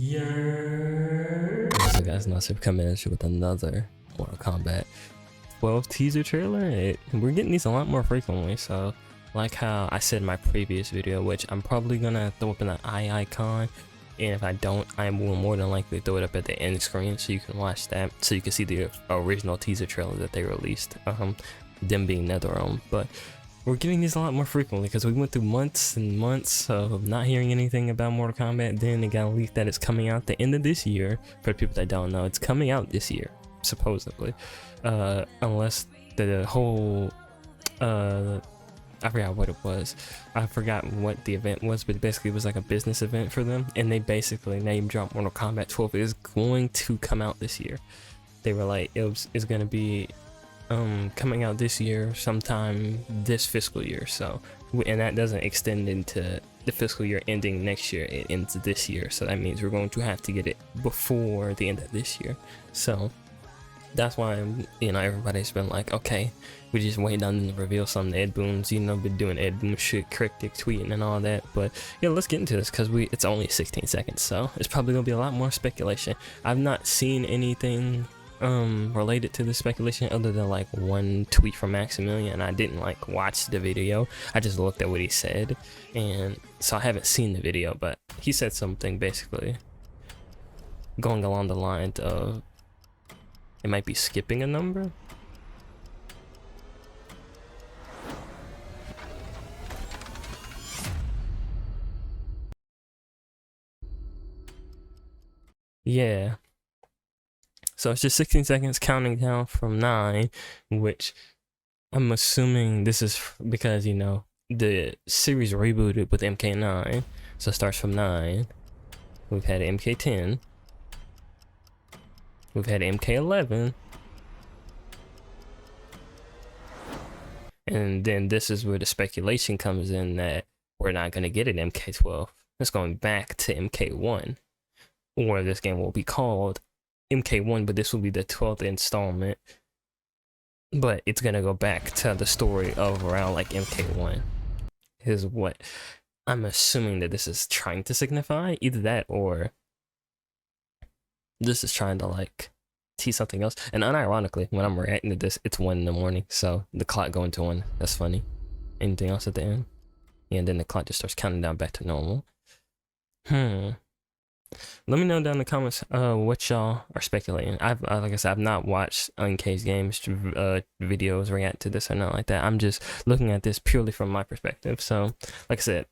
So guys, now we're coming at you with another Mortal Kombat 12 teaser trailer. We're getting these a lot more frequently, so like how I said in my previous video, which I'm probably gonna throw up in the eye icon, and if I don't, I will more than likely throw it up at the end screen so you can watch that, so you can see the original teaser trailer that they released, them being NetherRealm. But we're getting these a lot more frequently because we went through months and months of not hearing anything about Mortal Kombat. Then it got leaked that it's coming out the end of this year. For people that don't know, it's coming out this year, supposedly, unless the whole I forgot what it was. I forgot what the event was, but basically it was like a business event for them, and they basically name dropped Mortal Kombat 12 is going to come out this year. They were like, it's gonna be coming out this year, sometime this fiscal year. So, and that doesn't extend into the fiscal year ending next year, it ends this year, so that means we're going to have to get it before the end of this year. So that's why, you know, everybody's been like, okay, we just waiting on them to reveal something. Ed Boon's, you know, been doing Ed Boon shit, cryptic tweeting and all that. But yeah, let's get into this because it's only 16 seconds, so it's probably gonna be a lot more speculation. I've not seen anything related to the speculation other than like one tweet from Maximilian. I didn't like watch the video, I just looked at what he said, and so I haven't seen the video, but he said something basically going along the lines of it might be skipping a number. Yeah, so it's just 16 seconds counting down from 9, which I'm assuming this is because, you know, the series rebooted with MK9, so it starts from 9. We've had MK10, we've had MK11, and then this is where the speculation comes in that we're not going to get an MK12. It's going back to MK1, or this game will be called MK1, but this will be the 12th installment, but it's gonna go back to the story of around like MK1 is what I'm assuming that this is trying to signify. Either that or this is trying to like tease something else. And unironically, when I'm reacting to this, it's 1 in the morning, so the clock going to 1. That's funny. Anything else at the end? Yeah, and then the clock just starts counting down back to normal. Let me know down in the comments what y'all are speculating. Like I said, I've not watched Uncaged Games videos react to this or nothing like that. I'm just looking at this purely from my perspective. So, like I said,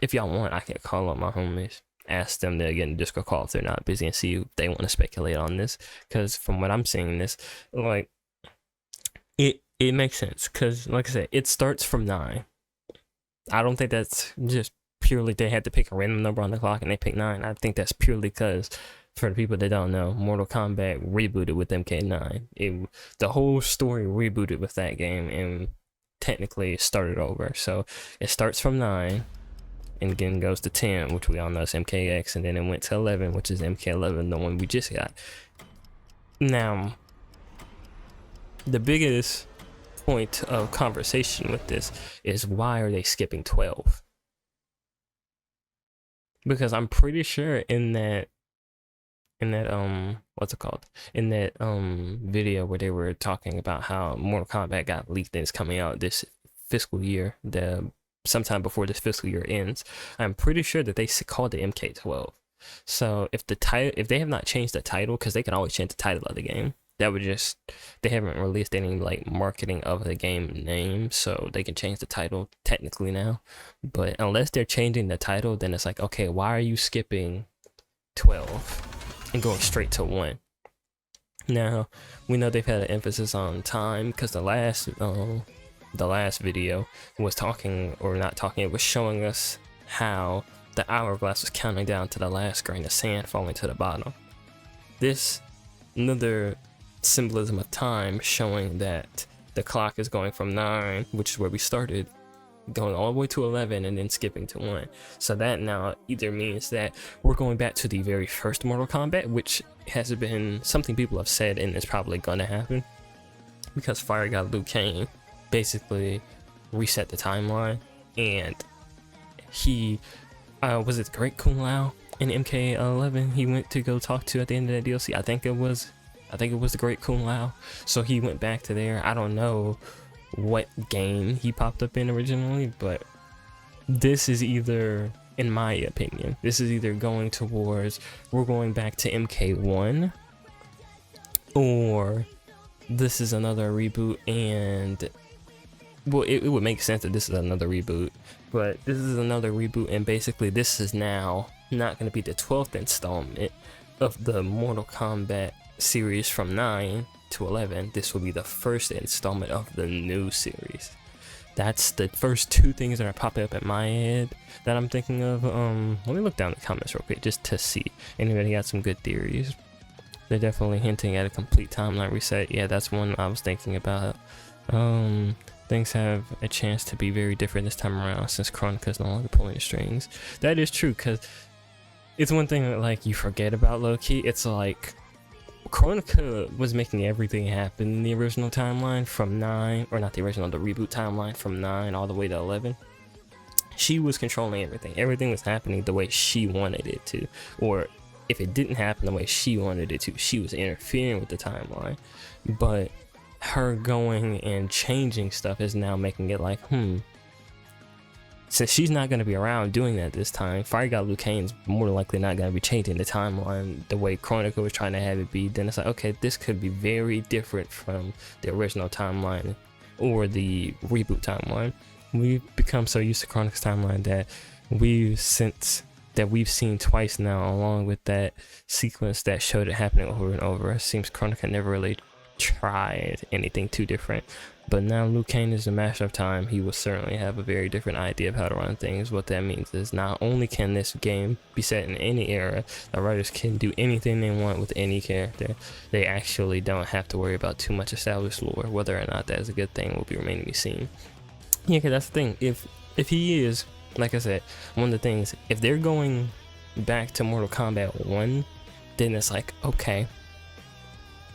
if y'all want, I can call up my homies, ask them to get in a Discord call if they're not busy, and see if they want to speculate on this. Because from what I'm seeing, this like it makes sense. Because like I said, it starts from 9. I don't think that's just purely they had to pick a random number on the clock and they picked 9. I think that's purely because, for the people that don't know, Mortal Kombat rebooted with MK9. The whole story rebooted with that game and technically started over. So it starts from 9 and again goes to 10, which we all know is MKX, and then it went to 11, which is MK11, the one we just got. Now, the biggest point of conversation with this is, why are they skipping 12? Because I'm pretty sure in that what's it called, in that video where they were talking about how Mortal Kombat got leaked and it's coming out this fiscal year, sometime before this fiscal year ends, I'm pretty sure that they called it MK12. So if they have not changed the title, because they can always change the title of the game, that would just, they haven't released any like marketing of the game name, so they can change the title technically now. But unless they're changing the title, then it's like, okay, why are you skipping 12 and going straight to 1? Now we know they've had an emphasis on time, because the last video was talking, or not talking, it was showing us how the hourglass was counting down to the last grain of sand falling to the bottom. This another symbolism of time, showing that the clock is going from 9, which is where we started, going all the way to 11 and then skipping to 1. So that now either means that we're going back to the very first Mortal Kombat, which has been something people have said and it's probably gonna happen, because Fire God Liu Kang basically reset the timeline, and he was it Great Kung Lao in MK11 he went to go talk to at the end of that DLC? I think it was the Great Kung Lao. So he went back to there. I don't know what game he popped up in originally, but this is either, in my opinion, this is either going towards we're going back to MK1, or this is another reboot. And well, it would make sense that this is another reboot, but this is another reboot, and basically this is now not going to be the 12th installment of the Mortal Kombat series from 9 to 11. This will be the first installment of the new series. That's the first two things that are popping up in my head that I'm thinking of. Let me look down the comments real quick just to see. Anybody got some good theories? They're definitely hinting at a complete timeline reset. Yeah, that's one I was thinking about. Things have a chance to be very different this time around since Chronica's no longer pulling the strings. That is true, because it's one thing that like you forget about low-key. It's like Chronica was making everything happen in the original timeline from 9, or not the original, the reboot timeline from 9 all the way to 11. She was controlling everything. Everything was happening the way she wanted it to, or if it didn't happen the way she wanted it to, she was interfering with the timeline. But her going and changing stuff is now making it like, since she's not going to be around doing that this time, Fire God Liu Kang's more likely not going to be changing the timeline the way Chronica was trying to have it be. Then it's like, okay, this could be very different from the original timeline or the reboot timeline. We've become so used to Chronica's timeline that we've seen twice now, along with that sequence that showed it happening over and over. It seems Chronica never really tried anything too different, but now Liu Kang is a master of time. He will certainly have a very different idea of how to run things. What that means is not only can this game be set in any era, the writers can do anything they want with any character. They actually don't have to worry about too much established lore. Whether or not that is a good thing will be remaining to be seen. Yeah, because that's the thing. If he is, like I said, one of the things, if they're going back to Mortal Kombat 1, then it's like, okay,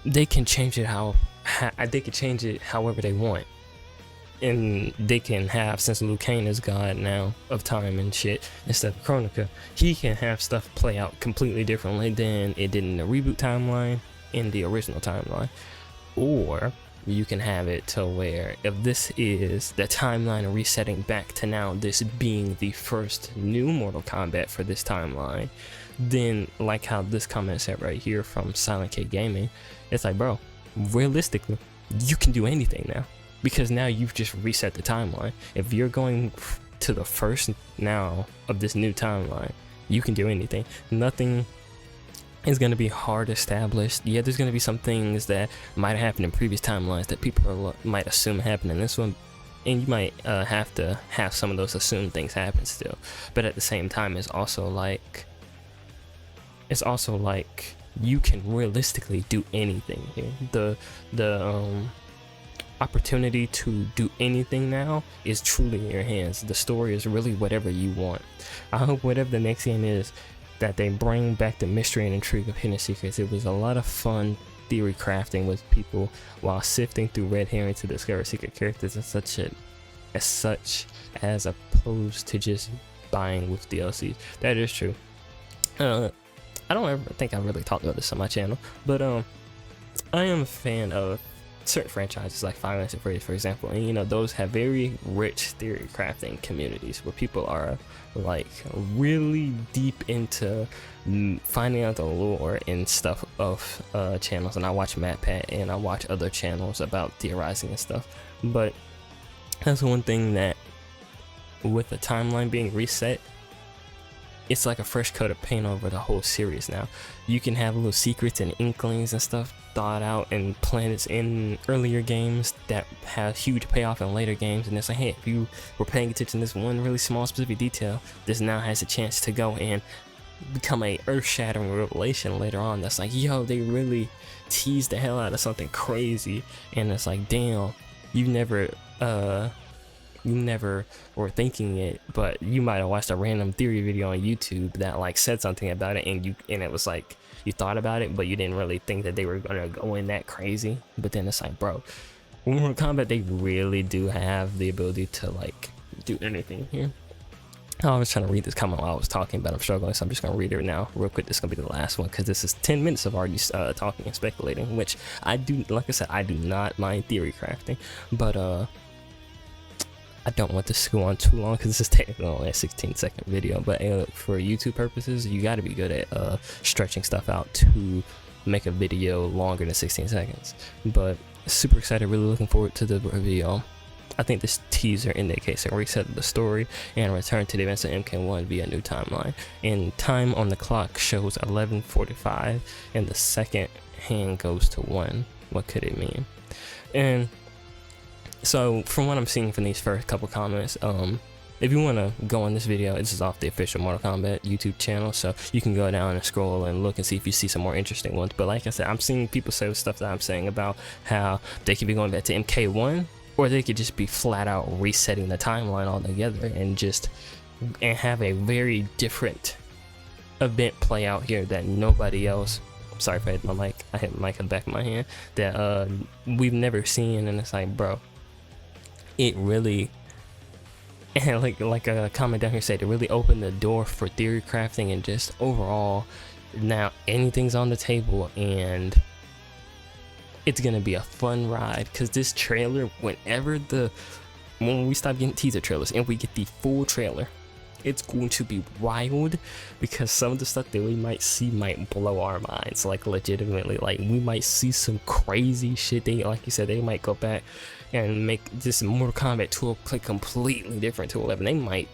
they can change it they can change it however they want, and they can have, since Liu Kang is God now of time and shit instead of Chronica, he can have stuff play out completely differently than it did in the reboot timeline, in the original timeline. Or you can have it to where, if this is the timeline resetting back to now, this being the first new Mortal Kombat for this timeline, then like how this comment said right here from Silent K Gaming, it's like, bro, realistically, you can do anything now, because now you've just reset the timeline. If you're going to the first now of this new timeline, you can do anything. Nothing is going to be hard established. Yeah, there's going to be some things that might have happened in previous timelines that people might assume happened in this one, and you might have to have some of those assumed things happen still. But at the same time, it's also like you can realistically do anything here. The opportunity to do anything now is truly in your hands. The story is really whatever you want. I hope whatever the next game is, that they bring back the mystery and intrigue of Hidden Secrets. It was a lot of fun theory crafting with people while sifting through red herring to discover secret characters as opposed to just buying with DLCs. That is true. I don't ever think I really talked about this on my channel, but I am a fan of certain franchises like Final Fantasy, for example, and those have very rich theory crafting communities where people are like really deep into finding out the lore and stuff of channels. And I watch MatPat and I watch other channels about theorizing and stuff. But that's one thing that, with the timeline being reset, it's like a fresh coat of paint over the whole series now. You can have little secrets and inklings and stuff thought out and planets in earlier games that have huge payoff in later games, and it's like, hey, if you were paying attention to this one really small specific detail, this now has a chance to go and become a earth-shattering revelation later on. That's like, yo, they really teased the hell out of something crazy, and it's like, damn, you never were thinking it, but you might have watched a random theory video on YouTube that like said something about it, and it was like you thought about it, but you didn't really think that they were gonna go in that crazy. But then it's like, bro, Mortal Kombat, they really do have the ability to like do anything here. Oh, I was trying to read this comment while I was talking, but I'm struggling, so I'm just gonna read it now real quick. This is gonna be the last one because this is 10 minutes of already talking and speculating, which I do. Like I said, I do not mind theory crafting, but I don't want this to go on too long because this is technically only a 16-second video. But for YouTube purposes, you got to be good at stretching stuff out to make a video longer than 16 seconds. But super excited, really looking forward to the reveal. I think this teaser indicates a reset of the story and return to the events of MK1 via new timeline. And time on the clock shows 11:45, and the second hand goes to 1. What could it mean? And so, from what I'm seeing from these first couple comments, if you want to go on this video, this is off the official Mortal Kombat YouTube channel, so you can go down and scroll and look and see if you see some more interesting ones. But like I said, I'm seeing people say the stuff that I'm saying about how they could be going back to MK1, or they could just be flat out resetting the timeline altogether and have a very different event play out here that nobody else. Sorry if I hit my mic. I hit my mic on the back of my hand. That we've never seen, and it's like, bro, it really. And like a comment down here said, it really opened the door for theory crafting and just overall. Now anything's on the table, and it's gonna be a fun ride because this trailer, when we stop getting teaser trailers and we get the full trailer, it's going to be wild because some of the stuff that we might see might blow our minds, like legitimately. Like we might see some crazy shit. They, like you said, they might go back and make this Mortal Kombat 2 play completely different to 11. They might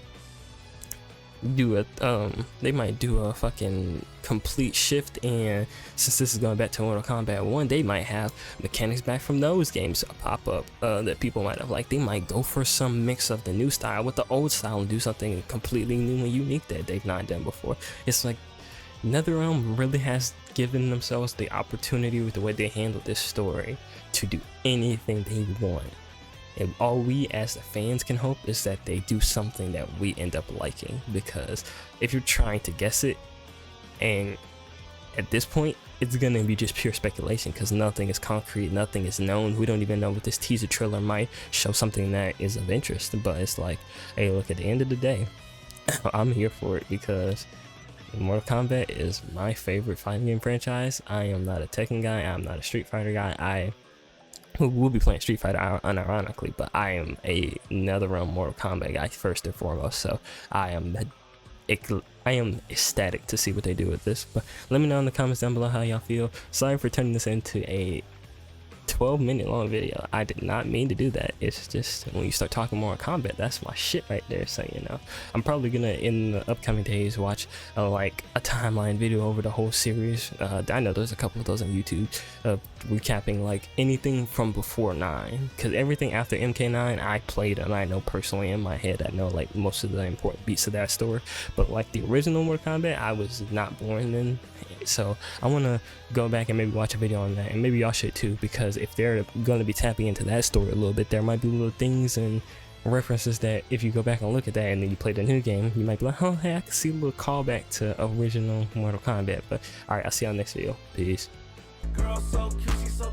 do a fucking complete shift, and since this is going back to Mortal Kombat 1, they might have mechanics back from those games pop up that people might have liked. They might go for some mix of the new style with the old style and do something completely new and unique that they've not done before. It's like NetherRealm really has given themselves the opportunity with the way they handle this story to do anything they want. And all we as the fans can hope is that they do something that we end up liking, because if you're trying to guess it, and at this point it's gonna be just pure speculation because nothing is concrete, nothing is known. We don't even know what this teaser trailer might show, something that is of interest. But it's like, hey, look, at the end of the day, I'm here for it because Mortal Kombat is my favorite fighting game franchise. I am not a Tekken guy, I'm not a Street Fighter guy. We'll be playing Street Fighter unironically, but I am a NetherRealm Mortal Kombat guy first and foremost. So I am ecstatic to see what they do with this. But let me know in the comments down below how y'all feel. Sorry for turning this into a 12-minute long video. I did not mean to do that. It's just when you start talking more on combat, that's my shit right there. So you know, I'm probably gonna in the upcoming days watch like a timeline video over the whole series. I know there's a couple of those on YouTube recapping like anything from before 9, because everything after MK9 I played and I know personally in my head. I know like most of the important beats of that story, but like the original Mortal Kombat, I was not born then. So I want to go back and maybe watch a video on that, and maybe y'all should too, because if they're going to be tapping into that story a little bit, there might be little things and references that if you go back and look at that and then you play the new game, you might be like, oh hey, I can see a little callback to original Mortal Kombat. But alright, I'll see y'all next video. Peace. Girl, so cute, she's so